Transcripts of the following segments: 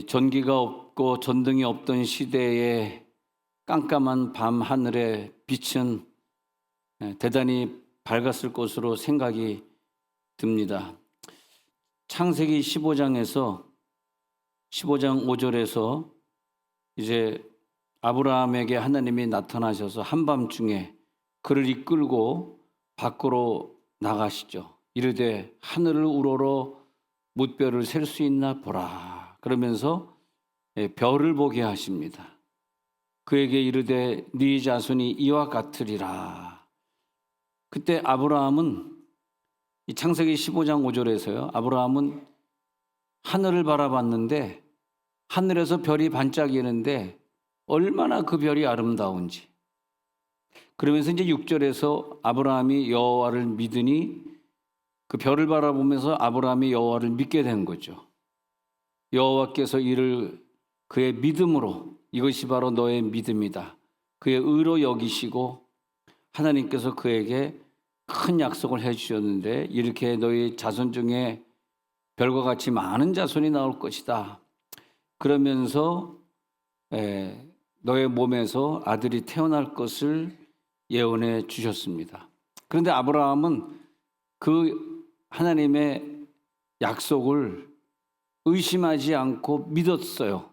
전기가 없고 전등이 없던 시대에 깜깜한 밤 하늘의 빛은 대단히 밝았을 것으로 생각이 듭니다. 창세기 15장 5절에서 이제 아브라함에게 하나님이 나타나셔서 한밤중에 그를 이끌고 밖으로 나가시죠. 이르되 하늘을 우러러 뭇별을 셀 수 있나 보라. 그러면서 별을 보게 하십니다. 그에게 이르되 네 자손이 이와 같으리라. 그때 아브라함은 이 창세기 15장 5절에서요. 아브라함은 하늘을 바라봤는데 하늘에서 별이 반짝이는데 얼마나 그 별이 아름다운지. 그러면서 이제 6절에서 아브라함이 여호와를 믿으니 그 별을 바라보면서 아브라함이 여호와를 믿게 된 거죠. 여호와께서 이를 그의 믿음으로, 이것이 바로 너의 믿음이다, 그의 의로 여기시고 하나님께서 그에게 큰 약속을 해주셨는데 이렇게 너희 자손 중에 별과 같이 많은 자손이 나올 것이다. 그러면서 너의 몸에서 아들이 태어날 것을 예언해 주셨습니다. 그런데 아브라함은 그 하나님의 약속을 의심하지 않고 믿었어요.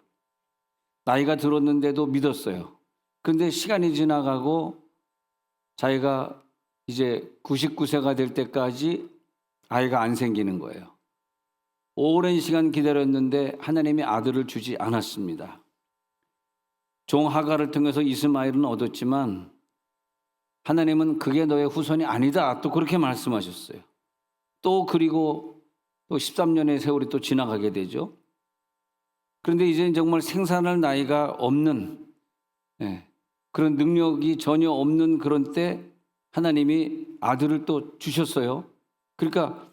나이가 들었는데도 믿었어요. 그런데 시간이 지나가고 자기가 이제 99세가 될 때까지 아이가 안 생기는 거예요. 오랜 시간 기다렸는데 하나님이 아들을 주지 않았습니다. 종 하갈을 통해서 이스마엘은 얻었지만 하나님은 그게 너의 후손이 아니다, 또 그렇게 말씀하셨어요. 또 그리고 또 13년의 세월이 또 지나가게 되죠. 그런데 이제 정말 생산할 나이가 없는 그런 능력이 전혀 없는 그런 때 하나님이 아들을 또 주셨어요. 그러니까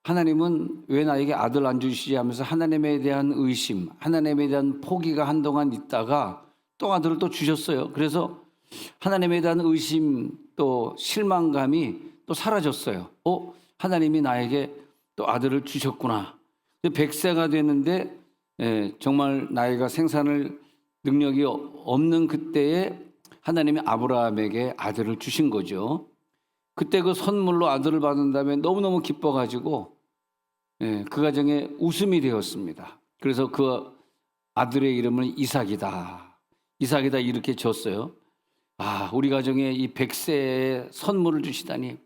하나님은 왜 나에게 아들 안 주시지 하면서 하나님에 대한 의심, 하나님에 대한 포기가 한동안 있다가 또 아들을 또 주셨어요. 그래서 하나님에 대한 의심 또 실망감이 또 사라졌어요. 하나님이 나에게 또 아들을 주셨구나. 100세가 됐는데 정말 나이가 생산을 능력이 없는 그때에 하나님이 아브라함에게 아들을 주신 거죠. 그때 그 선물로 아들을 받은 다음에 너무너무 기뻐가지고 그 가정에 웃음이 되었습니다. 그래서 그 아들의 이름을 이삭이다 이렇게 졌어요. 우리 가정에 이 100세의 선물을 주시다니.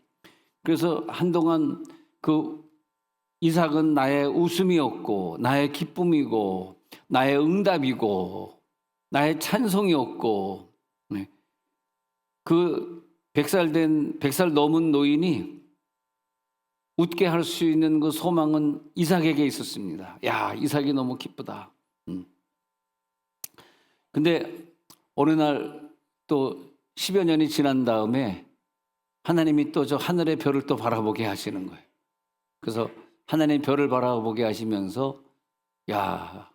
그래서 한동안 그 이삭은 나의 웃음이었고 나의 기쁨이고 나의 응답이고 나의 찬송이었고, 그 100살 넘은 노인이 웃게 할 수 있는 그 소망은 이삭에게 있었습니다. 야, 이삭이 너무 기쁘다. 근데 어느 날 또 10여 년이 지난 다음에 하나님이 또 저 하늘의 별을 또 바라보게 하시는 거예요. 그래서 하나님 별을 바라보게 하시면서 야,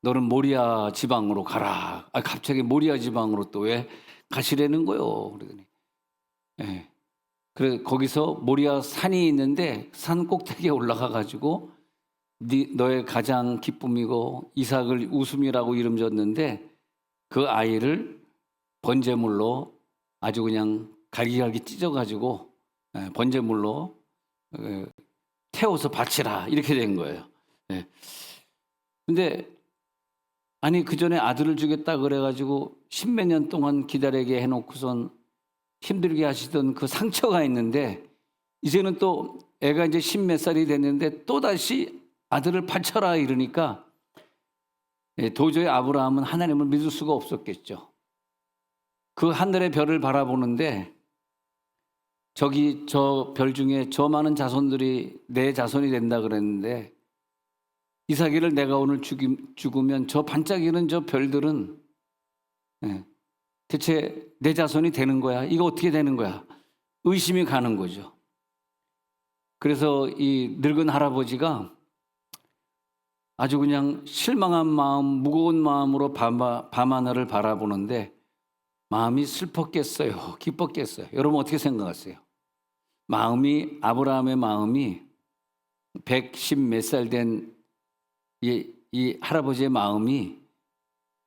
너는 모리아 지방으로 가라. 갑자기 모리아 지방으로 또 왜 가시려는 거요? 그러더니 그래 거기서 모리아 산이 있는데 산 꼭대기에 올라가 가지고 너의 가장 기쁨이고 이삭을 웃음이라고 이름 줬는데 그 아이를 번제물로 아주 그냥 갈기갈기 찢어가지고 번제물로 태워서 바치라, 이렇게 된 거예요. 근데 아니 그 전에 아들을 주겠다 그래가지고 10몇 년 동안 기다리게 해놓고선 힘들게 하시던 그 상처가 있는데 이제는 또 애가 이제 10몇 살이 됐는데 또다시 아들을 바쳐라 이러니까 도저히 아브라함은 하나님을 믿을 수가 없었겠죠. 그 하늘의 별을 바라보는데 저기 저 별 중에 저 많은 자손들이 내 자손이 된다 그랬는데 이삭이를 내가 오늘 죽으면 저 반짝이는 저 별들은 대체 내 자손이 되는 거야? 이거 어떻게 되는 거야? 의심이 가는 거죠. 그래서 이 늙은 할아버지가 아주 그냥 실망한 마음, 무거운 마음으로 밤하늘을 바라보는데 마음이 슬펐겠어요? 기뻤겠어요? 여러분 어떻게 생각하세요? 아브라함의 마음이 110 몇 살 된 이 할아버지의 마음이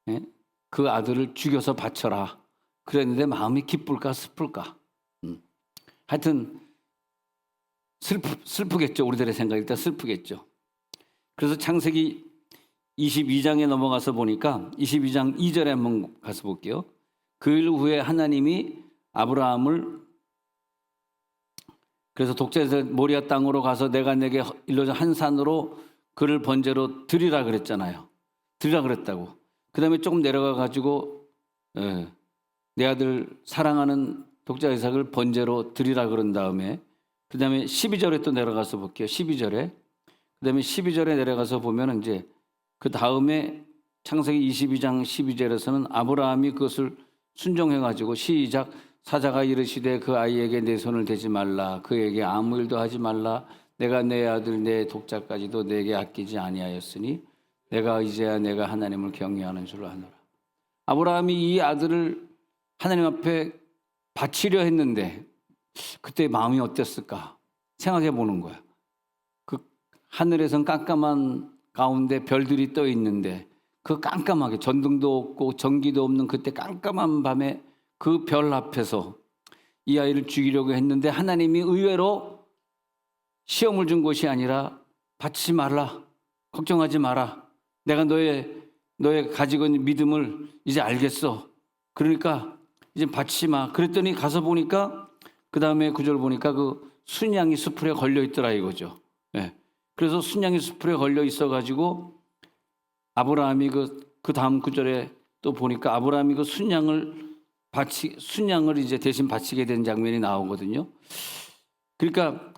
예? 그 아들을 죽여서 바쳐라 그랬는데 마음이 기쁠까 슬플까? 하여튼 슬프겠죠. 우리들의 생각일 때 슬프겠죠. 그래서 창세기 22장에 넘어가서 보니까 22장 2절에 한번 가서 볼게요. 그 일 후에 하나님이 아브라함을 그래서 독자에서 모리아 땅으로 가서 내가 내게 일러준 한 산으로 그를 번제로 드리라 그랬잖아요. 드리라 그랬다고. 그 다음에 조금 내려가 가지고 내 아들 사랑하는 독자 이삭을 번제로 드리라 그런 다음에 그 다음에 12절에 또 내려가서 볼게요. 12절에 그 다음에 12절에 내려가서 보면 이제 그 다음에 창세기 22장 12절에서는 아브라함이 그것을 순종해 가지고 시작 사자가 이르시되 그 아이에게 내 손을 대지 말라 그에게 아무 일도 하지 말라 내가 내 아들 내 독자까지도 내게 아끼지 아니하였으니 내가 이제야 내가 하나님을 경외하는 줄 아노라. 아브라함이 이 아들을 하나님 앞에 바치려 했는데 그때 마음이 어땠을까 생각해 보는 거야. 그 하늘에선 깜깜한 가운데 별들이 떠 있는데 그 깜깜하게 전등도 없고 전기도 없는 그때 깜깜한 밤에 그 별 앞에서 이 아이를 죽이려고 했는데 하나님이 의외로 시험을 준 것이 아니라 바치지 말라 걱정하지 마라 내가 너의 가지고 있는 믿음을 이제 알겠어 그러니까 이제 바치지 마 그랬더니 가서 보니까 그 다음에 구절 보니까 그 순양이 수풀에 걸려 있더라 이거죠. 네. 그래서 순양이 수풀에 걸려 있어 가지고 아브라함이 그 다음 구절에 또 보니까 아브라함이 그 순양을 이제 대신 바치게 된 장면이 나오거든요. 그러니까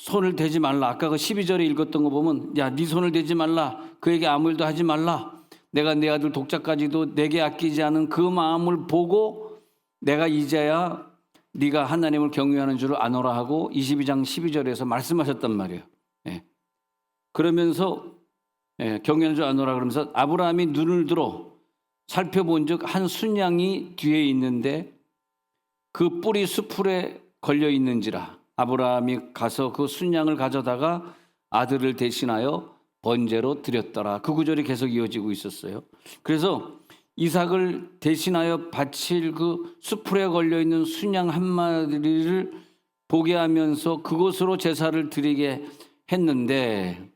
손을 대지 말라. 아까 그 12절에 읽었던 거 보면 야, 네 손을 대지 말라. 그에게 아무 일도 하지 말라. 내가 내 아들 독자까지도 내게 아끼지 않은 그 마음을 보고 내가 이제야 네가 하나님을 경외하는 줄 아노라 하고 22장 12절에서 말씀하셨단 말이에요. 예. 그러면서 경외하는 줄 아노라 그러면서 아브라함이 눈을 들어 살펴본즉 한 순양이 뒤에 있는데 그 뿔이 수풀에 걸려 있는지라 아브라함이 가서 그 순양을 가져다가 아들을 대신하여 번제로 드렸더라. 그 구절이 계속 이어지고 있었어요. 그래서 이삭을 대신하여 바칠 그 수풀에 걸려 있는 순양 한 마리를 보게 하면서 그곳으로 제사를 드리게 했는데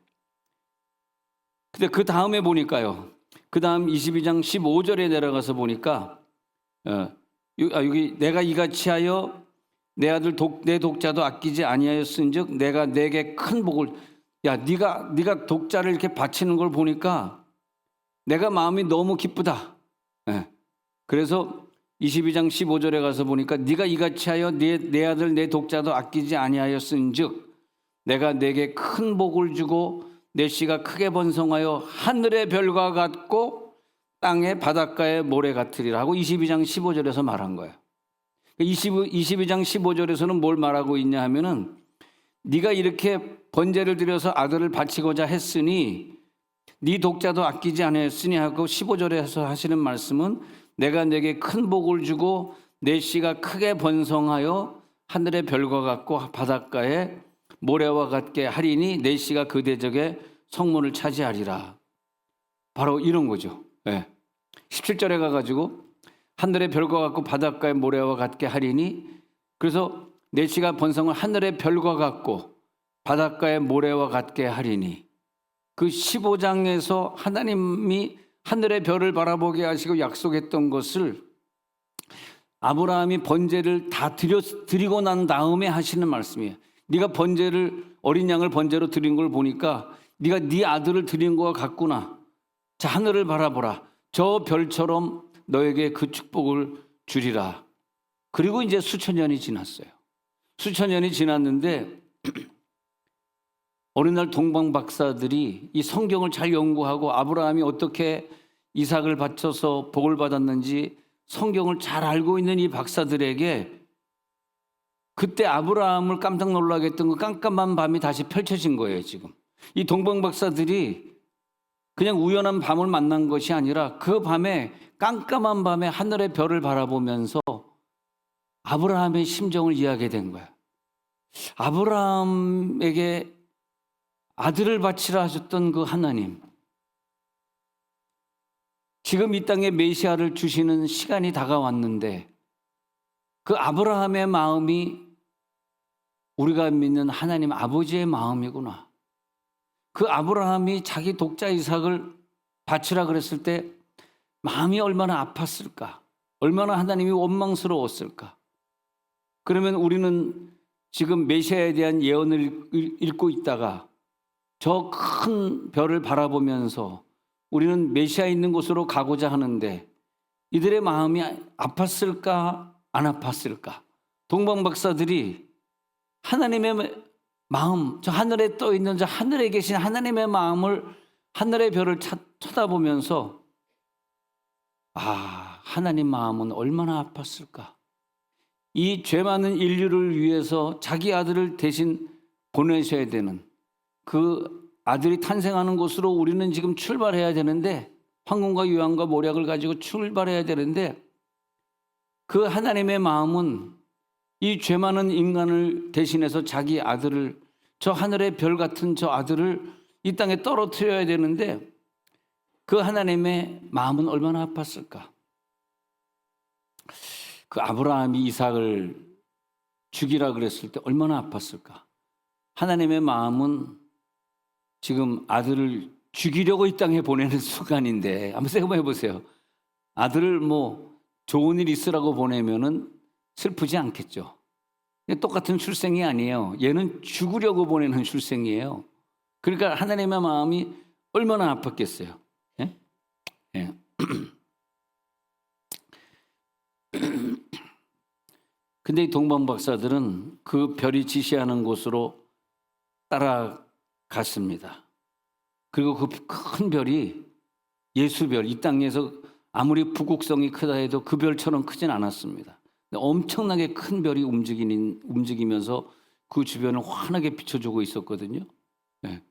근데 그 다음에 보니까요. 그 다음 22장 15절에 내려가서 보니까 여기 내가 이같이 하여 내 아들 내 독자도 아끼지 아니하였은즉 내가 내게 큰 복을 야 네가 독자를 이렇게 바치는 걸 보니까 내가 마음이 너무 기쁘다. 그래서 22장 15절에 가서 보니까 네가 이같이 하여 내 아들 내 독자도 아끼지 아니하였은즉 내가 내게 큰 복을 주고 내 씨가 크게 번성하여 하늘의 별과 같고 땅의 바닷가의 모래 같으리라 하고 22장 15절에서 말한 거예요. 22장 15절에서는 뭘 말하고 있냐 하면은 네가 이렇게 번제를 드려서 아들을 바치고자 했으니 네 독자도 아끼지 아니했으니 하고 15절에서 하시는 말씀은 내가 내게 큰 복을 주고 내 씨가 크게 번성하여 하늘의 별과 같고 바닷가의 모래와 같게 하리니 내 씨가 그 대적의 성문을 차지하리라. 바로 이런 거죠. 17절에 가가지고 하늘의 별과 같고 바닷가의 모래와 같게 하리니 그래서 내 씨가 번성을 하늘의 별과 같고 바닷가의 모래와 같게 하리니 그 15장에서 하나님이 하늘의 별을 바라보게 하시고 약속했던 것을 아브라함이 번제를 다 드리고 난 다음에 하시는 말씀이에요. 네가 어린 양을 번제로 드린 걸 보니까 네가 네 아들을 드린 거와 같구나. 자, 하늘을 바라보라. 저 별처럼 너에게 그 축복을 주리라. 그리고 이제 수천 년이 지났어요. 수천 년이 지났는데 어느 날 동방 박사들이 이 성경을 잘 연구하고 아브라함이 어떻게 이삭을 바쳐서 복을 받았는지 성경을 잘 알고 있는 이 박사들에게 그때 아브라함을 깜짝 놀라게 했던 그 깜깜한 밤이 다시 펼쳐진 거예요. 지금 이 동방 박사들이 그냥 우연한 밤을 만난 것이 아니라 그 밤에 깜깜한 밤에 하늘의 별을 바라보면서 아브라함의 심정을 이해하게 된 거야. 아브라함에게 아들을 바치라 하셨던 그 하나님, 지금 이 땅에 메시아를 주시는 시간이 다가왔는데 그 아브라함의 마음이 우리가 믿는 하나님 아버지의 마음이구나. 그 아브라함이 자기 독자 이삭을 바치라 그랬을 때 마음이 얼마나 아팠을까? 얼마나 하나님이 원망스러웠을까? 그러면 우리는 지금 메시아에 대한 예언을 읽고 있다가 저 큰 별을 바라보면서 우리는 메시아 있는 곳으로 가고자 하는데 이들의 마음이 아팠을까? 안 아팠을까? 동방박사들이 하나님의 마음, 저 하늘에 떠 있는 저 하늘에 계신 하나님의 마음을, 하늘의 별을 쳐다보면서 하나님 마음은 얼마나 아팠을까? 이 죄 많은 인류를 위해서 자기 아들을 대신 보내셔야 되는 그 아들이 탄생하는 곳으로 우리는 지금 출발해야 되는데, 황금과 유황과 모략을 가지고 출발해야 되는데, 그 하나님의 마음은 이 죄 많은 인간을 대신해서 자기 아들을, 저 하늘의 별 같은 저 아들을 이 땅에 떨어뜨려야 되는데 그 하나님의 마음은 얼마나 아팠을까? 그 아브라함이 이삭을 죽이라 그랬을 때 얼마나 아팠을까? 하나님의 마음은 지금 아들을 죽이려고 이 땅에 보내는 순간인데, 한번 생각해 보세요. 아들을 좋은 일 있으라고 보내면은 슬프지 않겠죠. 똑같은 출생이 아니에요. 얘는 죽으려고 보내는 출생이에요. 그러니까 하나님의 마음이 얼마나 아팠겠어요. 예? 예. 근데 이 동방박사들은 그 별이 지시하는 곳으로 따라갔습니다. 그리고 그 큰 별이 예수별, 이 땅에서 아무리 부국성이 크다 해도 그 별처럼 크진 않았습니다. 엄청나게 큰 별이 움직이면서 그 주변을 환하게 비춰주고 있었거든요. 네.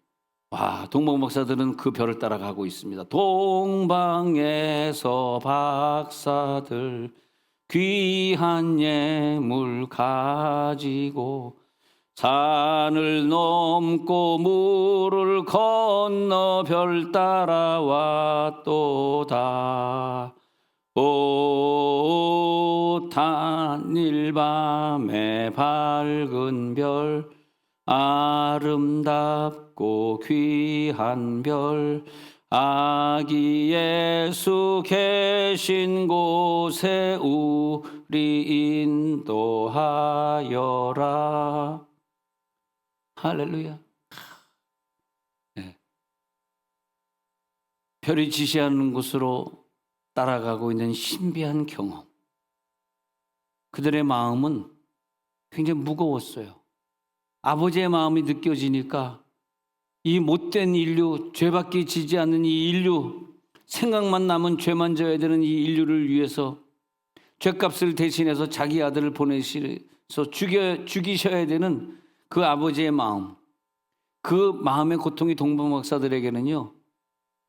동방박사들은 그 별을 따라가고 있습니다. 동방에서 박사들 귀한 예물 가지고 산을 넘고 물을 건너 별 따라왔도다. 오 단일밤의 밝은 별, 아름답고 귀한 별, 아기 예수 계신 곳에 우리 인도하여라. 할렐루야. 네. 별이 지시하는 곳으로 따라가고 있는 신비한 경험. 그들의 마음은 굉장히 무거웠어요. 아버지의 마음이 느껴지니까 이 못된 인류, 죄밖에 지지 않는 이 인류, 생각만 나면 죄만 져야 되는 이 인류를 위해서 죄값을 대신해서 자기 아들을 보내셔서 죽이셔야 되는 그 아버지의 마음, 그 마음의 고통이 동방박사들에게는요,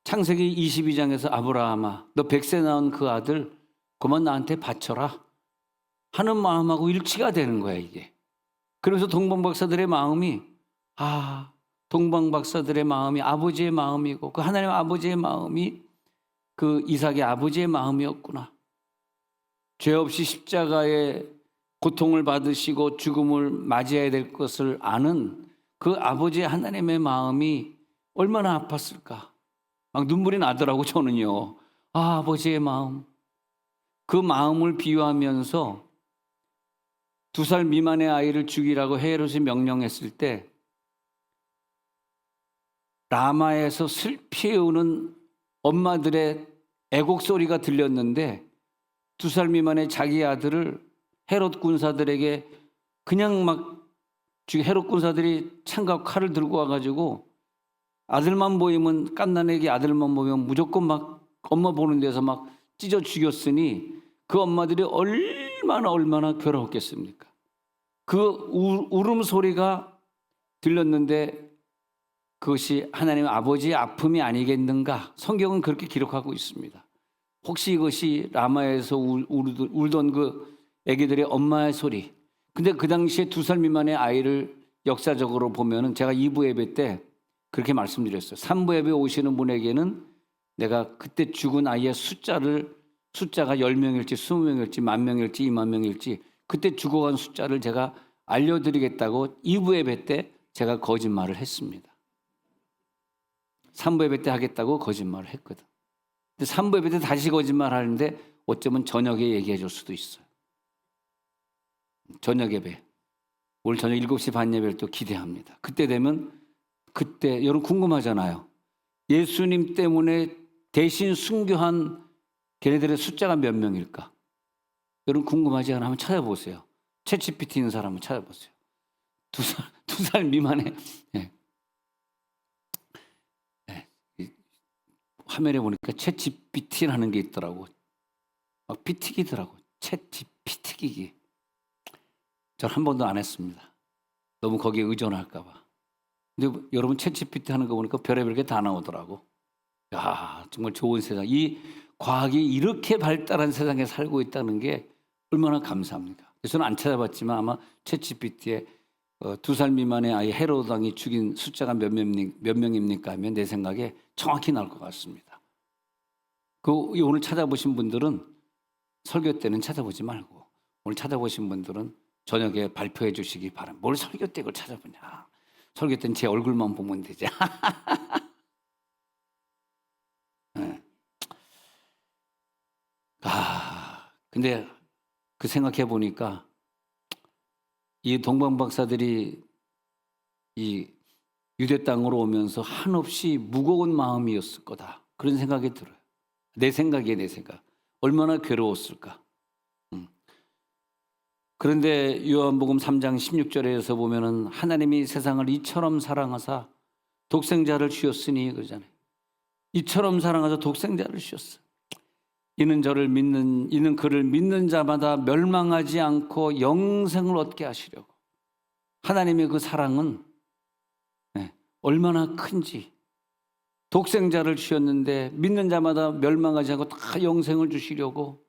창세기 22장에서 아브라함아, 너 100세 낳은 그 아들 그만 나한테 바쳐라 하는 마음하고 일치가 되는 거야, 이게. 그래서 동방박사들의 마음이, 동방박사들의 마음이 아버지의 마음이고, 그 하나님 아버지의 마음이 그 이삭의 아버지의 마음이었구나. 죄 없이 십자가의 고통을 받으시고 죽음을 맞이해야 될 것을 아는 그 아버지의 하나님의 마음이 얼마나 아팠을까. 막 눈물이 나더라고, 저는요. 아버지의 마음. 그 마음을 비유하면서 2살 미만의 아이를 죽이라고 헤롯이 명령했을 때 라마에서 슬피 우는 엄마들의 애곡 소리가 들렸는데 2살 미만의 자기 아들을 헤롯 군사들에게 그냥 막 헤롯 군사들이 창과 칼을 들고 와가지고 아들만 보이면, 갓난애기 아들만 보면 무조건 막 엄마 보는 데서 막 찢어 죽였으니 그 엄마들이 얼마나 괴로웠겠습니까? 그 울음소리가 들렸는데 그것이 하나님 아버지의 아픔이 아니겠는가? 성경은 그렇게 기록하고 있습니다. 혹시 이것이 라마에서 울던 그 애기들의 엄마의 소리. 근데 그 당시에 2살 미만의 아이를 역사적으로 보면은, 제가 2부 예배 때 그렇게 말씀드렸어요. 산부 예배 오시는 분에게는 내가 그때 죽은 아이의 숫자가 10명일지 20명일지 10,000명일지 20,000명일지 그때 죽어간 숫자를 제가 알려드리겠다고 2부 예배 때 제가 거짓말을 했습니다. 3부 예배 때 하겠다고 거짓말을 했거든. 근데 3부 예배 때 다시 거짓말 하는데 어쩌면 저녁에 얘기해 줄 수도 있어요. 저녁 예배. 오늘 저녁 7시 반 예배를 또 기대합니다. 그때 되면 그때 여러분 궁금하잖아요. 예수님 때문에 대신 순교한 걔네들의 숫자가 몇 명일까? 여러분 궁금하지 않아? 한번 찾아보세요. 챗GPT 있는 사람 한번 찾아보세요. 2살 미만의 화면에 보니까 챗GPT라는 게 있더라고. 막 피튀기더라고. 챗GPT기기. 전 한 번도 안 했습니다. 너무 거기에 의존할까 봐. 근데 여러분 챗GPT 하는 거 보니까 별의별 게 다 나오더라고. 야, 정말 좋은 세상. 이 과학이 이렇게 발달한 세상에 살고 있다는 게 얼마나 감사합니까? 저는 안 찾아봤지만 아마 챗GPT에 2살 미만의 아이 헤로드 왕이 죽인 숫자가 몇 명입니까 하면 내 생각에 정확히 나올 것 같습니다. 오늘 찾아보신 분들은 설교 때는 찾아보지 말고 오늘 찾아보신 분들은 저녁에 발표해 주시기 바랍니다. 뭘 설교 때 그걸 찾아보냐. 설교 때는 제 얼굴만 보면 되지. 네. 근데 그 생각해 보니까 이 동방 박사들이 이 유대 땅으로 오면서 한없이 무거운 마음이었을 거다. 그런 생각이 들어요. 내 생각. 얼마나 괴로웠을까. 그런데 요한복음 3장 16절에서 보면은 하나님이 세상을 이처럼 사랑하사 독생자를 주셨으니 그러잖아요. 이처럼 사랑하사 독생자를 주셨어. 이는 그를 믿는 자마다 멸망하지 않고 영생을 얻게 하시려고. 하나님의 그 사랑은 얼마나 큰지. 독생자를 주셨는데 믿는 자마다 멸망하지 않고 다 영생을 주시려고.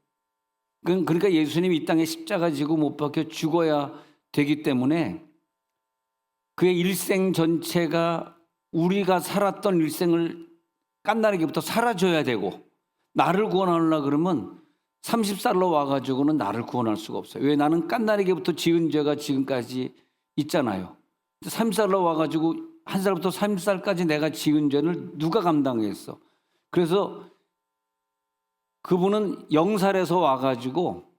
그러니까 예수님이 이 땅에 십자가 지고 못 박혀 죽어야 되기 때문에 그의 일생 전체가 우리가 살았던 일생을 깐나리기부터 살아줘야 되고 나를 구원하려고 그러면 30살로 와가지고는 나를 구원할 수가 없어요. 왜? 나는 깐나리기부터 지은 죄가 지금까지 있잖아요. 30살로 와가지고 한 살부터 30살까지 내가 지은 죄를 누가 감당했어? 그래서 그분은 0살에서 와가지고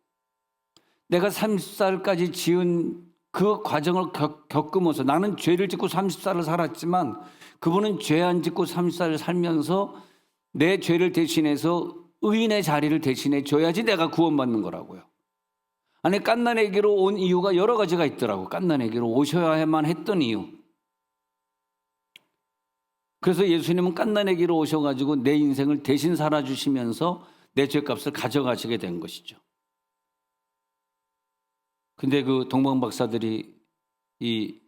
내가 30살까지 지은 그 과정을 겪으면서 나는 죄를 짓고 30살을 살았지만 그분은 죄 안 짓고 30살을 살면서 내 죄를 대신해서 의인의 자리를 대신해 줘야지 내가 구원받는 거라고요. 아니 깐나네기로 온 이유가 여러 가지가 있더라고. 깐나네기로 오셔야만 했던 이유. 그래서 예수님은 깐나네기로 오셔가지고 내 인생을 대신 살아주시면서 내 죄값을 가져가시게 된 것이죠. 근데 그 동방 박사들이 이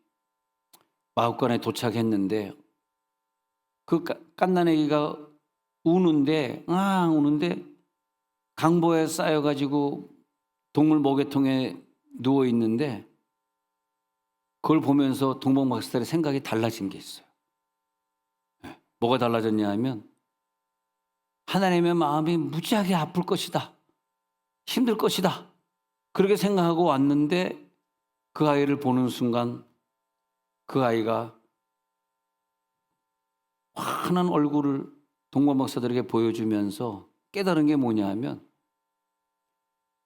마국간에 도착했는데 그 깐나네기가 우는데 강보에 쌓여가지고 동물 모계통에 누워 있는데 그걸 보면서 동방 박사들의 생각이 달라진 게 있어요. 뭐가 달라졌냐 하면 하나님의 마음이 무지하게 아플 것이다. 힘들 것이다. 그렇게 생각하고 왔는데 그 아이를 보는 순간 그 아이가 환한 얼굴을 동방 박사들에게 보여주면서 깨달은 게 뭐냐 하면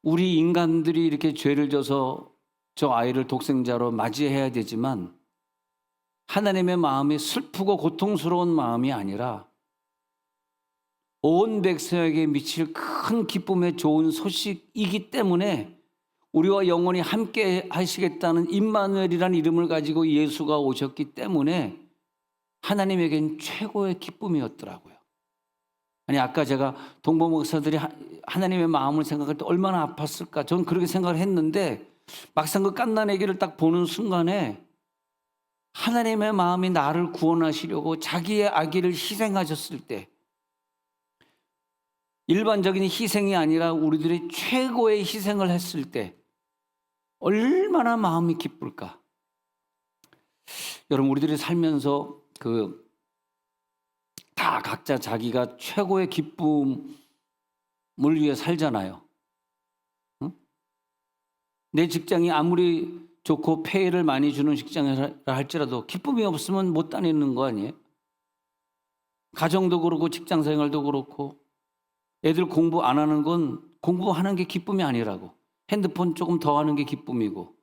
우리 인간들이 이렇게 죄를 져서 저 아이를 독생자로 맞이해야 되지만 하나님의 마음이 슬프고 고통스러운 마음이 아니라 온 백성에게 미칠 큰 기쁨의 좋은 소식이기 때문에 우리와 영원히 함께 하시겠다는 임마누엘이라는 이름을 가지고 예수가 오셨기 때문에 하나님에겐 최고의 기쁨이었더라고요. 아니 아까 제가 동방 목사들이 하나님의 마음을 생각할 때 얼마나 아팠을까 저는 그렇게 생각을 했는데 막상 그 깐나네기를 딱 보는 순간에 하나님의 마음이 나를 구원하시려고 자기의 아기를 희생하셨을 때 일반적인 희생이 아니라 우리들이 최고의 희생을 했을 때 얼마나 마음이 기쁠까. 여러분 우리들이 살면서 그 다 각자 자기가 최고의 기쁨을 위해 살잖아요. 응? 내 직장이 아무리 좋고 페이를 많이 주는 직장이라 할지라도 기쁨이 없으면 못 다니는 거 아니에요? 가정도 그렇고 직장 생활도 그렇고 애들 공부 안 하는 건 공부하는 게 기쁨이 아니라고. 핸드폰 조금 더 하는 게 기쁨이고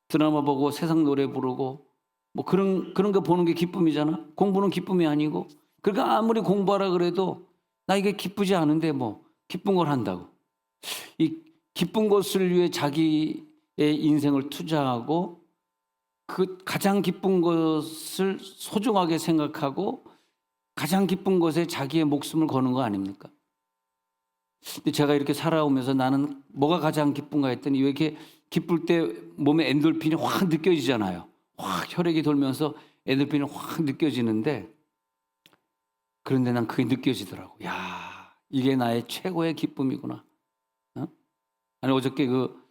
드라마 보고 세상 노래 부르고 뭐 그런 거 보는 게 기쁨이잖아. 공부는 기쁨이 아니고. 그러니까 아무리 공부하라 그래도 나 이게 기쁘지 않은데 뭐 기쁜 걸 한다고. 이 기쁜 것을 위해 자기의 인생을 투자하고 그 가장 기쁜 것을 소중하게 생각하고 가장 기쁜 것에 자기의 목숨을 거는 거 아닙니까? 근데 제가 이렇게 살아오면서 나는 뭐가 가장 기쁜가 했더니 왜 이렇게 기쁠 때 몸에 엔돌핀이 확 느껴지잖아요. 확 혈액이 돌면서 엔돌핀이 확 느껴지는데 그런데 난 그게 느껴지더라고. 야, 이게 나의 최고의 기쁨이구나. 어? 아니 어저께 그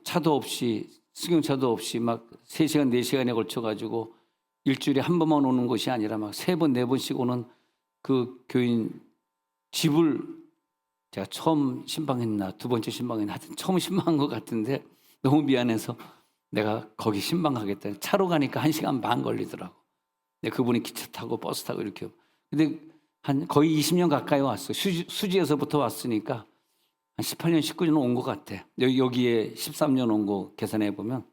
차도 없이 승용차도 없이 막 3시간 4시간에 걸쳐 가지고 일주일에 한 번만 오는 것이 아니라 막 3번 4번씩 오는 그 교인 집을 제가 처음 신방했나 2번째 신방했나 하여튼 처음 신방한 것 같은데 너무 미안해서 내가 거기 신방하겠다. 차로 가니까 1시간 반 걸리더라고. 근데 그분이 기차 타고 버스 타고 이렇게. 근데 한 거의 20년 가까이 왔어. 수지에서부터 왔으니까 한 18년, 19년 온 것 같아. 여기에 13년 온 거 계산해 보면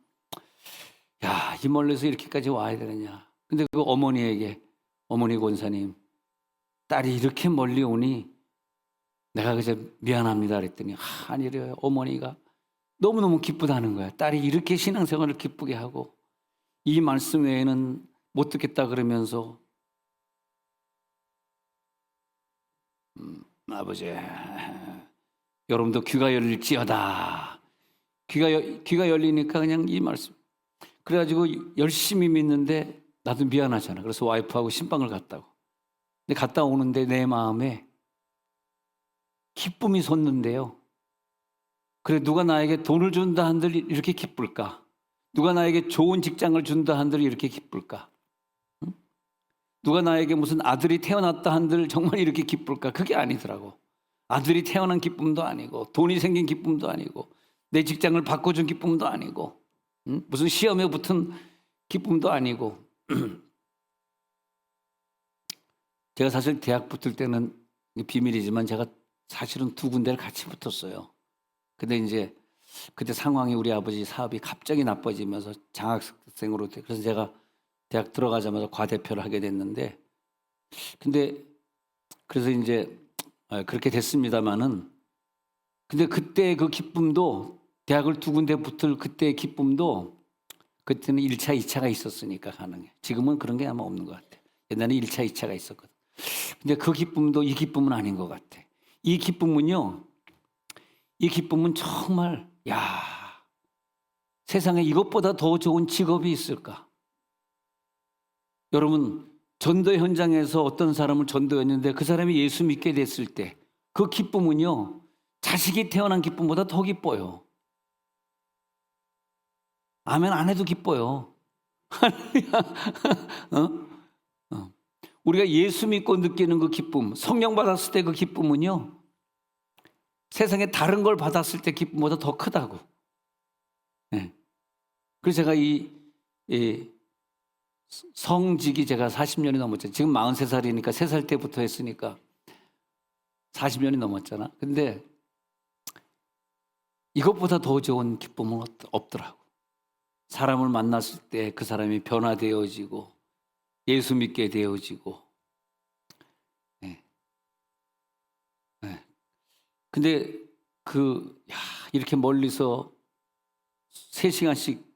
야, 이 멀리서 이렇게까지 와야 되느냐. 근데 그 어머니에게 어머니 권사님 딸이 이렇게 멀리 오니 내가 그저 미안합니다 그랬더니 아니래요. 어머니가 너무너무 기쁘다는 거야. 딸이 이렇게 신앙생활을 기쁘게 하고 이 말씀 외에는 못 듣겠다 그러면서 아버지 여러분도 귀가 열릴지어다. 귀가 열리니까 그냥 이 말씀. 그래가지고 열심히 믿는데 나도 미안하잖아. 그래서 와이프하고 신방을 갔다고. 근데 갔다 오는데 내 마음에 기쁨이 솟는데요. 그래 누가 나에게 돈을 준다 한들 이렇게 기쁠까? 누가 나에게 좋은 직장을 준다 한들 이렇게 기쁠까? 응? 누가 나에게 무슨 아들이 태어났다 한들 정말 이렇게 기쁠까? 그게 아니더라고. 아들이 태어난 기쁨도 아니고 돈이 생긴 기쁨도 아니고 내 직장을 바꿔준 기쁨도 아니고 응? 무슨 시험에 붙은 기쁨도 아니고 제가 사실 대학 붙을 때는 비밀이지만 제가 사실은 2군데를 같이 붙었어요. 근데 이제 그때 상황이 우리 아버지 사업이 갑자기 나빠지면서 장학생으로 그래서 제가 대학 들어가자마자 과대표를 하게 됐는데 근데 그래서 이제 그렇게 됐습니다마는 근데 그때 그 기쁨도 대학을 2군데 붙을 그때의 기쁨도 그때는 1차, 2차가 있었으니까 가능해. 지금은 그런 게 아마 없는 것 같아. 옛날에 1차, 2차가 있었거든. 근데 그 기쁨도 이 기쁨은 아닌 것 같아. 이 기쁨은 정말 야 세상에 이것보다 더 좋은 직업이 있을까? 여러분 전도 현장에서 어떤 사람을 전도했는데 그 사람이 예수 믿게 됐을 때 그 기쁨은요 자식이 태어난 기쁨보다 더 기뻐요. 아멘 안 해도 기뻐요. 우리가 예수 믿고 느끼는 그 기쁨, 성령 받았을 때 그 기쁨은요 세상에 다른 걸 받았을 때 기쁨보다 더 크다고. 네. 그래서 제가 이 성직이 제가 40년이 넘었잖아요. 지금 43살이니까 3살 때부터 했으니까 40년이 넘었잖아. 근데 이것보다 더 좋은 기쁨은 없더라고. 사람을 만났을 때 그 사람이 변화되어지고 예수 믿게 되어지고. 네. 네. 근데 이렇게 멀리서 3시간씩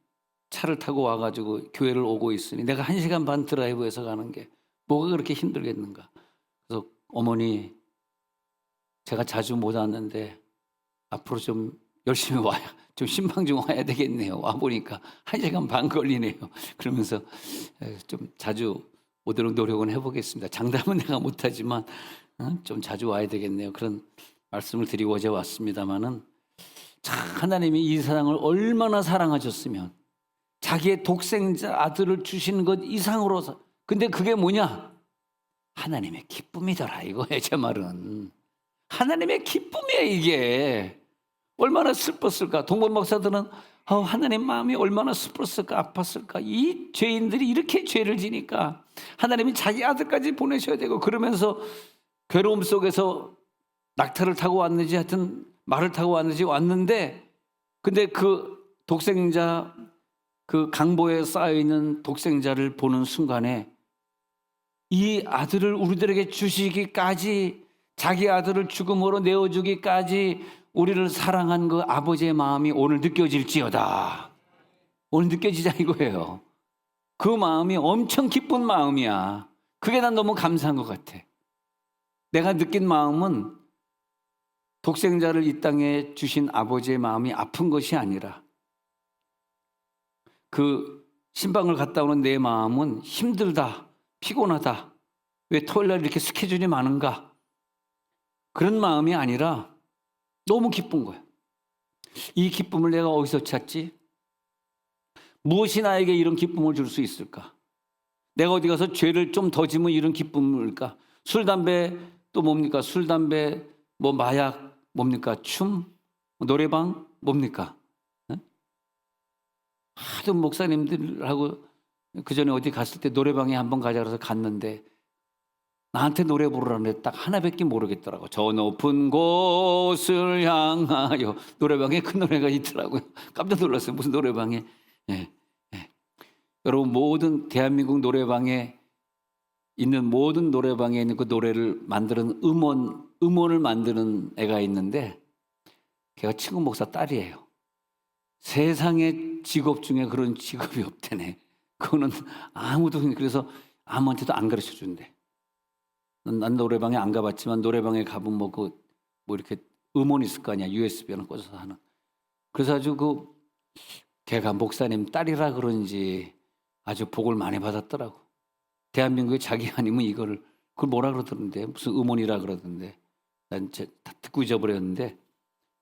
차를 타고 와가지고 교회를 오고 있으니 내가 1시간 반 드라이브해서 가는 게 뭐가 그렇게 힘들겠는가. 그래서 어머니 제가 자주 못 왔는데 앞으로 좀 열심히 와야 좀 신방 좀 와야 되겠네요. 와보니까 1시간 반 걸리네요. 그러면서 좀 자주 오도록 노력은 해보겠습니다. 장담은 내가 못하지만 좀 자주 와야 되겠네요. 그런 말씀을 드리고 어제 왔습니다마는 참 하나님이 이 세상을 얼마나 사랑하셨으면 자기의 독생자 아들을 주시는 것 이상으로 근데 그게 뭐냐? 하나님의 기쁨이더라 이거예요. 제 말은 하나님의 기쁨이에요. 이게 얼마나 슬펐을까. 동본 목사들은 하나님 마음이 얼마나 슬펐을까, 아팠을까. 이 죄인들이 이렇게 죄를 지니까 하나님이 자기 아들까지 보내셔야 되고, 그러면서 괴로움 속에서 낙타를 타고 왔는지 하여튼 말을 타고 왔는지 왔는데, 근데 그 독생자, 그 강보에 쌓여있는 독생자를 보는 순간에 이 아들을 우리들에게 주시기까지, 자기 아들을 죽음으로 내어주기까지 우리를 사랑한 그 아버지의 마음이 오늘 느껴질지어다. 오늘 느껴지자 이거예요. 그 마음이 엄청 기쁜 마음이야. 그게 난 너무 감사한 것 같아. 내가 느낀 마음은 독생자를 이 땅에 주신 아버지의 마음이 아픈 것이 아니라, 그 신방을 갔다 오는 내 마음은 힘들다, 피곤하다, 왜 토요일날 이렇게 스케줄이 많은가, 그런 마음이 아니라 너무 기쁜 거야. 이 기쁨을 내가 어디서 찾지? 무엇이 나에게 이런 기쁨을 줄 수 있을까? 내가 어디 가서 죄를 좀 더 지면 이런 기쁨일까? 술, 담배 또 뭡니까? 술, 담배, 뭐 마약 뭡니까? 춤, 노래방 뭡니까? 하도 목사님들하고 그 전에 어디 갔을 때 노래방에 한번 가자 그래서 갔는데 나한테 노래 부르라는데 딱 하나밖에 모르겠더라고. 저 높은 곳을 향하여. 노래방에 그 노래가 있더라고요. 깜짝 놀랐어요. 무슨 노래방에. 예, 예. 여러분, 모든 대한민국 노래방에 있는, 모든 노래방에 있는 그 노래를 만드는 음원을 만드는 애가 있는데, 걔가 친구 목사 딸이에요. 세상에 직업 중에 그런 직업이 없대네. 그거는 아무도, 그래서 아무한테도 안 가르쳐 준대. 난 노래방에 안 가봤지만 노래방에 가보면 뭐 이렇게 음원 있을 거 아니야. USB 하나 꽂아서 하는. 그래서 아주 걔가 목사님 딸이라 그런지 아주 복을 많이 받았더라고. 대한민국에 자기 아니면 그걸 뭐라 그러던데, 무슨 음원이라 그러던데. 난 다 듣고 잊어버렸는데,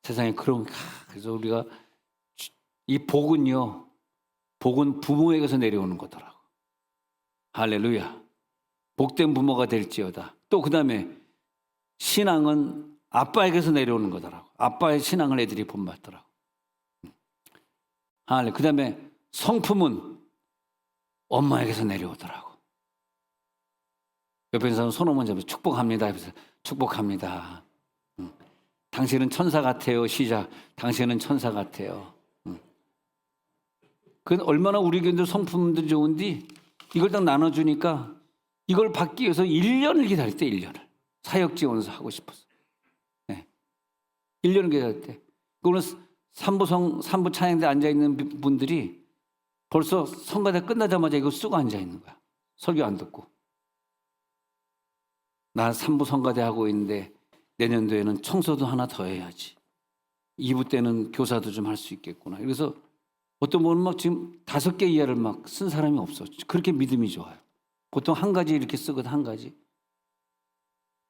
세상에 그래서 우리가 이 복은 부모에게서 내려오는 거더라고. 할렐루야. 복된 부모가 될지어다. 또 그 다음에 신앙은 아빠에게서 내려오는 거더라고. 아빠의 신앙을 애들이 본받더라고. 그 다음에 성품은 엄마에게서 내려오더라고. 옆에 있는 사람 손 한번 잡아서 축복합니다. 축복합니다. 당신은 천사 같아요. 시작. 당신은 천사 같아요. 그건 얼마나 우리 교인들 성품들 좋은지, 이걸 딱 나눠주니까 이걸 받기 위해서 1년을 기다렸대. 1년을. 사역지원서 하고 싶어서. 네. 1년을 기다렸대. 오늘 삼부 찬양대 앉아있는 분들이 벌써 성가대 끝나자마자 이거 쓰고 앉아있는 거야. 설교 안 듣고. 나 3부 성가대 하고 있는데 내년도에는 청소도 하나 더 해야지. 2부 때는 교사도 좀 할 수 있겠구나. 그래서 어떤 분은 막 지금 5개 이하를 막 쓴 사람이 없어. 그렇게 믿음이 좋아요. 보통 한 가지 이렇게 쓰거든, 한 가지.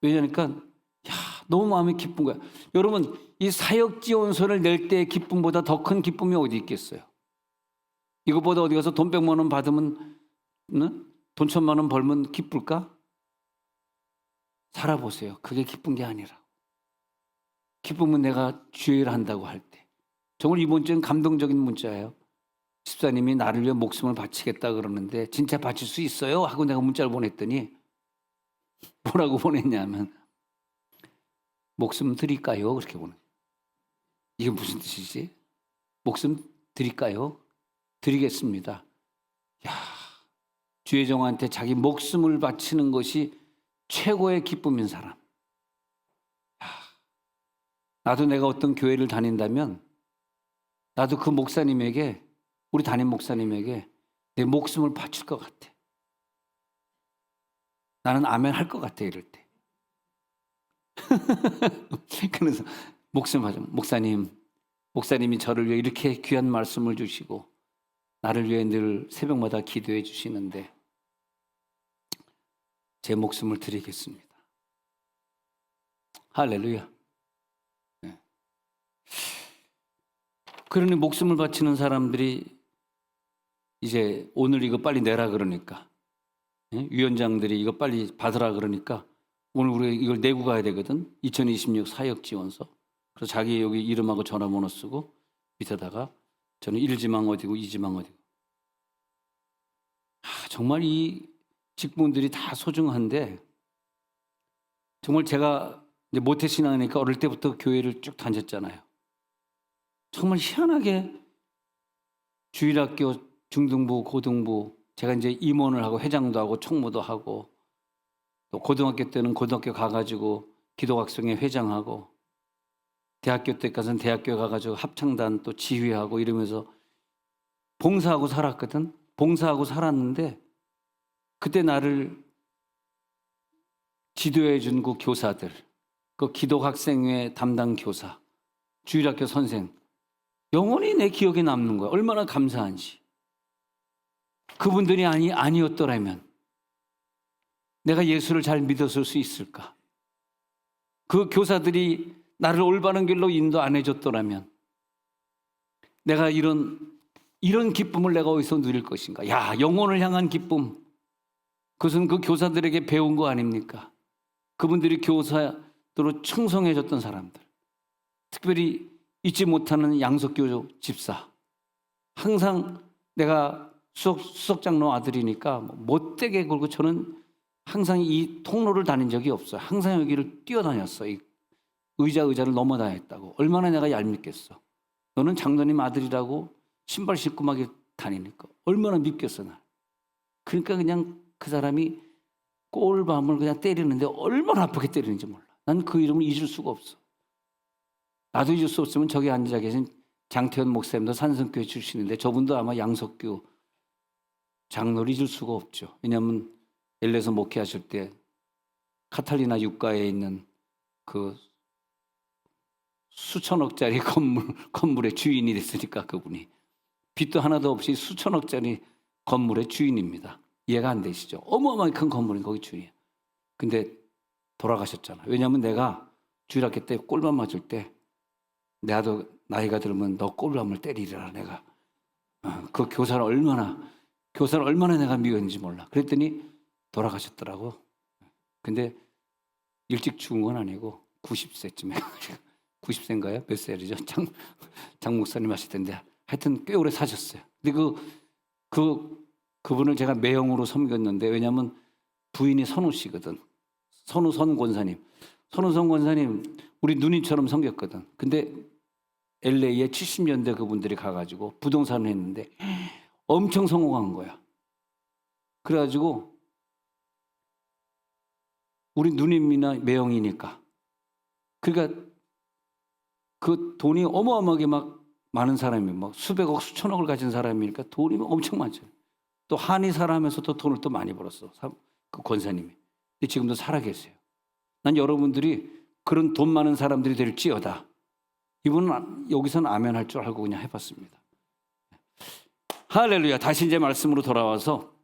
왜냐니까 너무 마음이 기쁜 거야. 여러분, 이 사역 지원서를 낼 때의 기쁨보다 더 큰 기쁨이 어디 있겠어요? 이것보다 어디 가서 돈 100만 원 받으면, 돈 1000만 원 벌면 기쁠까? 살아보세요. 그게 기쁜 게 아니라. 기쁨은 내가 주일 한다고 할 때. 정말 이번 주엔 감동적인 문자예요. 집사님이 나를 위해 목숨을 바치겠다 그러는데 진짜 바칠 수 있어요? 하고 내가 문자를 보냈더니 뭐라고 보냈냐면, 목숨 드릴까요? 그렇게 보내. 이게 무슨 뜻이지? 목숨 드릴까요? 드리겠습니다. 주의 종한테 자기 목숨을 바치는 것이 최고의 기쁨인 사람. 나도 내가 어떤 교회를 다닌다면 나도 그 목사님에게, 우리 담임 목사님에게 내 목숨을 바칠 것 같아. 나는 아멘 할 것 같아, 이럴 때. 그래서 목사님이 저를 위해 이렇게 귀한 말씀을 주시고 나를 위해 늘 새벽마다 기도해 주시는데 제 목숨을 드리겠습니다. 할렐루야. 네. 그러니 목숨을 바치는 사람들이 이제 오늘 이거 빨리 내라 그러니까 예? 위원장들이 이거 빨리 받으라 그러니까 오늘 우리 이걸 내고 가야 되거든. 2026 사역 지원서. 그래서 자기 여기 이름하고 전화번호 쓰고 밑에다가 저는 1지망 어디고 2지망 어디고. 정말 이 직분들이 다 소중한데 정말 제가 이제 모태신앙이니까 어릴 때부터 교회를 쭉 다녔잖아요. 정말 희한하게 주일학교 중등부, 고등부 제가 이제 임원을 하고 회장도 하고 총무도 하고 또 고등학교 때는 고등학교 가가지고 기도학생회 회장하고 대학교 때까지는 대학교 가가지고 합창단 또 지휘하고 이러면서 봉사하고 살았거든. 봉사하고 살았는데 그때 나를 지도해 준 그 교사들, 그 기도학생회 담당 교사, 주일학교 선생 영원히 내 기억에 남는 거야. 얼마나 감사한지. 그분들이 아니었더라면 내가 예수를 잘 믿었을 수 있을까? 그 교사들이 나를 올바른 길로 인도 안 해줬더라면 내가 이런 기쁨을 내가 어디서 누릴 것인가? 야, 영혼을 향한 기쁨. 그것은 그 교사들에게 배운 거 아닙니까? 그분들이 교사로 충성해줬던 사람들. 특별히 잊지 못하는 양석교 집사. 항상 내가 수석장로 아들이니까 못되게 굴고 저는 항상 이 통로를 다닌 적이 없어요. 항상 여기를 뛰어다녔어. 의자를 넘어다녔다고. 얼마나 내가 얄밉겠어. 너는 장로님 아들이라고 신발 신고 막 다니니까 얼마나 밉겠어 나. 그러니까 그냥 그 사람이 꼴밤을 그냥 때리는데 얼마나 아프게 때리는지 몰라. 난 그 이름을 잊을 수가 없어. 나도 잊을 수 없으면 저기 앉아 계신 장태현 목사님도 산성교회 출신인데 저분도 아마 양석교 장로를 잊을 수가 없죠. 왜냐하면 엘레에서 목회하실 때 카탈리나 육가에 있는 그 수천억짜리 건물의 주인이 됐으니까 그분이 빚도 하나도 없이 수천억짜리 건물의 주인입니다. 이해가 안 되시죠? 어마어마하게 큰 건물인 거기 주인이에요. 근데 돌아가셨잖아. 왜냐하면 내가 주일학교 때 꼴밤 맞을 때 나도 나이가 들면 너 꼴밤을 때리리라 내가. 그 교사를 얼마나 내가 미웠는지 몰라. 그랬더니 돌아가셨더라고. 근데 일찍 죽은 건 아니고 90세쯤에 90세인가요? 몇 살이죠? 장 목사님 하실 텐데 하여튼 꽤 오래 사셨어요. 근데 그분을 제가 매형으로 섬겼는데 왜냐하면 부인이 선우 씨거든. 선우선 권사님. 선우선 권사님 우리 누님처럼 섬겼거든. 근데 LA에 70년대 그분들이 가가지고 부동산을 했는데 엄청 성공한 거야. 그래가지고 우리 누님이나 매형이니까 그러니까 그 돈이 어마어마하게 막 많은 사람이 막 수백억 수천억을 가진 사람이니까 돈이 엄청 많죠. 또 한의사를 하면서 또 돈을 또 많이 벌었어. 그 권사님이. 근데 지금도 살아계세요. 난 여러분들이 그런 돈 많은 사람들이 될지어다. 이분은 여기서는 아멘 할 줄 알고 그냥 해봤습니다. 할렐루야. 다시 이제 말씀으로 돌아와서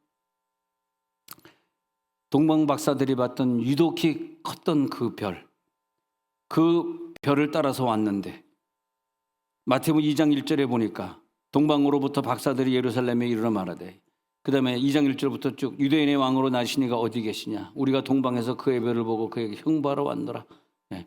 동방 박사들이 봤던 유독히 컸던 그 별을 따라서 왔는데 마태복음 2장 1절에 보니까 동방으로부터 박사들이 예루살렘에 이르러 말하되 그 다음에 2장 1절부터 쭉 유대인의 왕으로 나시니가 어디 계시냐 우리가 동방에서 그의 별을 보고 그에게 흉보하러 왔노라. 네.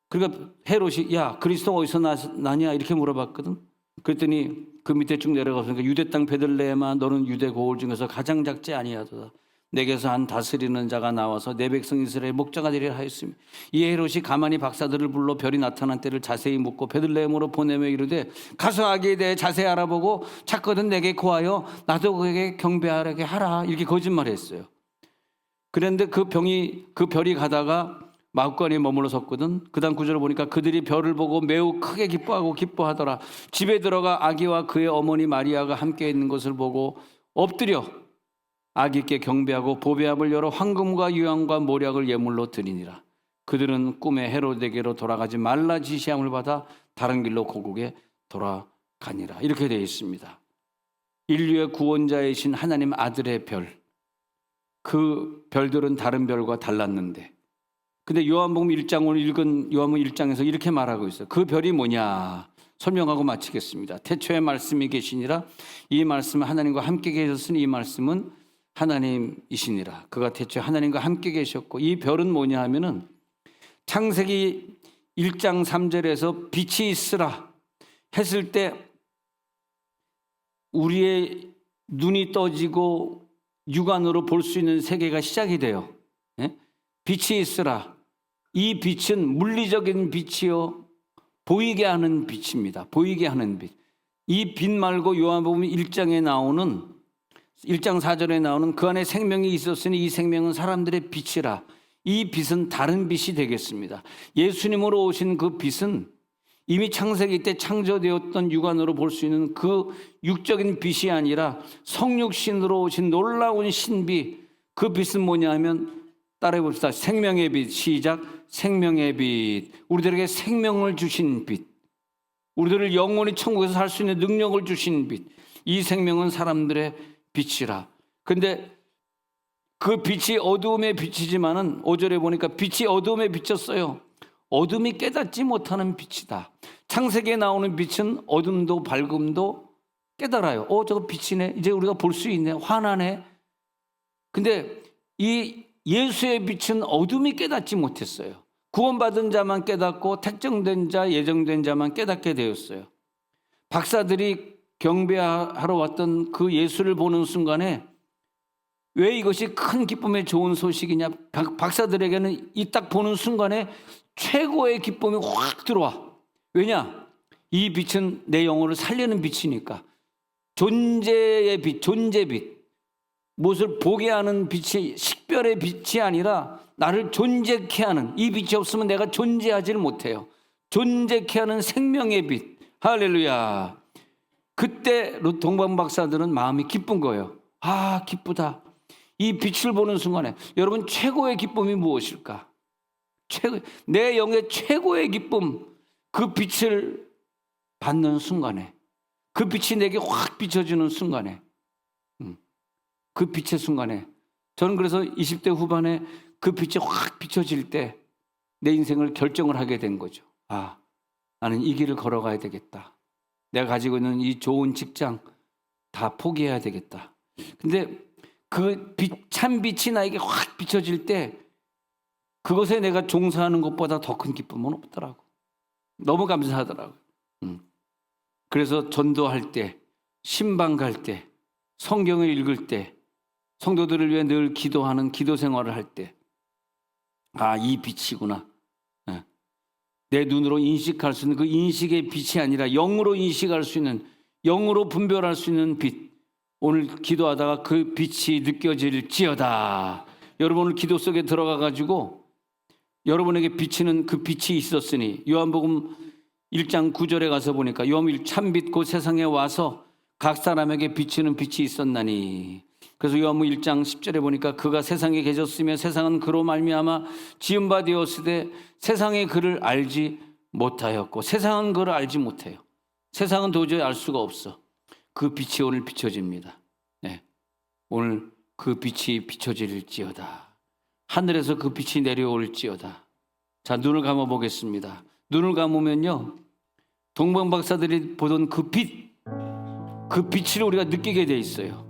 그러니까 헤롯이 야 그리스도가 어디서 나냐 이렇게 물어봤거든. 그랬더니 그 밑에 쭉 내려가서 유대 땅 베들레헴아 너는 유대 고을 중에서 가장 작지 아니하도다. 내게서 한 다스리는 자가 나와서 내 백성 이스라엘 목자가 되리라 하였으며 이 헤롯이 가만히 박사들을 불러 별이 나타난 때를 자세히 묻고 베들레헴으로 보내며 이르되 가서 아기에 대해 자세히 알아보고 찾거든 내게 고하여 나도 그에게 경배하게 하라 이렇게 거짓말했어요. 그런데 그 별이 가다가 마구간에 머물러 섰거든. 그 다음 구절을 보니까 그들이 별을 보고 매우 크게 기뻐하더라. 집에 들어가 아기와 그의 어머니 마리아가 함께 있는 것을 보고 엎드려 아기께 경배하고 보배압을 열어 황금과 유황과 모략을 예물로 드리니라. 그들은 꿈에 헤롯에게로 돌아가지 말라 지시함을 받아 다른 길로 고국에 돌아가니라. 이렇게 되어 있습니다. 인류의 구원자이신 하나님 아들의 별, 그 별들은 다른 별과 달랐는데 근데 요한복음 1장 오늘 읽은 요한복음 1장에서 이렇게 말하고 있어요. 그 별이 뭐냐 설명하고 마치겠습니다. 태초에 말씀이 계시니라 이 말씀은 하나님과 함께 계셨으니 이 말씀은 하나님이시니라. 그가 대체 하나님과 함께 계셨고, 이 별은 뭐냐 하면은 창세기 1장 3절에서 빛이 있으라 했을 때 우리의 눈이 떠지고 육안으로 볼 수 있는 세계가 시작이 돼요. 예? 빛이 있으라. 이 빛은 물리적인 빛이요, 보이게 하는 빛입니다. 보이게 하는 빛. 이 빛 말고 요한복음 1장에 나오는 1장 4절에 나오는 그 안에 생명이 있었으니 이 생명은 사람들의 빛이라. 이 빛은 다른 빛이 되겠습니다. 예수님으로 오신 그 빛은 이미 창세기 때 창조되었던 육안으로 볼 수 있는 그 육적인 빛이 아니라 성육신으로 오신 놀라운 신빛. 그 빛은 뭐냐 하면 따라해 봅시다. 생명의 빛. 시작. 생명의 빛. 우리들에게 생명을 주신 빛. 우리들을 영원히 천국에서 살 수 있는 능력을 주신 빛. 이 생명은 사람들의 빛이라. 근데 그 빛이 어두움의 빛이지만은 5절에 보니까 빛이 어두움에 비쳤어요. 어둠이 깨닫지 못하는 빛이다. 창세기에 나오는 빛은 어둠도 밝음도 깨달아요. 저거 빛이네. 이제 우리가 볼 수 있네. 환하네. 근데 이 예수의 빛은 어둠이 깨닫지 못했어요. 구원받은 자만 깨닫고 택정된 자, 예정된 자만 깨닫게 되었어요. 박사들이 경배하러 왔던 그 예수를 보는 순간에 왜 이것이 큰 기쁨의 좋은 소식이냐? 박사들에게는 이 딱 보는 순간에 최고의 기쁨이 확 들어와. 왜냐? 이 빛은 내 영혼을 살리는 빛이니까. 존재의 빛, 존재빛. 무엇을 보게 하는 빛이 식별의 빛이 아니라 나를 존재케 하는, 이 빛이 없으면 내가 존재하지를 못해요. 존재케 하는 생명의 빛. 할렐루야. 그때 동방 박사들은 마음이 기쁜 거예요. 아, 기쁘다. 이 빛을 보는 순간에 여러분 최고의 기쁨이 무엇일까? 내 영의 최고의 기쁨, 그 빛을 받는 순간에, 그 빛이 내게 확 비춰지는 순간에, 그 빛의 순간에, 저는 그래서 20대 후반에 그 빛이 확 비춰질 때 내 인생을 결정을 하게 된 거죠. 아, 나는 이 길을 걸어가야 되겠다. 내가 가지고 있는 이 좋은 직장 다 포기해야 되겠다. 근데 그 참 빛이 나에게 확 비춰질 때 그것에 내가 종사하는 것보다 더 큰 기쁨은 없더라고. 너무 감사하더라고. 그래서 전도할 때, 신방 갈 때, 성경을 읽을 때, 성도들을 위해 늘 기도하는 기도 생활을 할 때, 아, 이 빛이구나. 내 눈으로 인식할 수 있는 그 인식의 빛이 아니라 영으로 인식할 수 있는, 영으로 분별할 수 있는 빛. 오늘 기도하다가 그 빛이 느껴질지어다. 여러분 오늘 기도 속에 들어가 가지고 여러분에게 비치는 그 빛이 있었으니, 요한복음 1장 9절에 가서 보니까 요한복음 참빛 곧 세상에 와서 각 사람에게 비치는 빛이 있었나니. 그래서 요한복음 1장 10절에 보니까 그가 세상에 계셨으며 세상은 그로 말미암아 지은 바 되었으되 세상에 그를 알지 못하였고. 세상은 그를 알지 못해요. 세상은 도저히 알 수가 없어. 그 빛이 오늘 비춰집니다. 네. 오늘 그 빛이 비춰질지어다. 하늘에서 그 빛이 내려올지어다. 자, 눈을 감아 보겠습니다. 눈을 감으면요, 동방 박사들이 보던 그 빛, 그 빛을 우리가 느끼게 돼 있어요.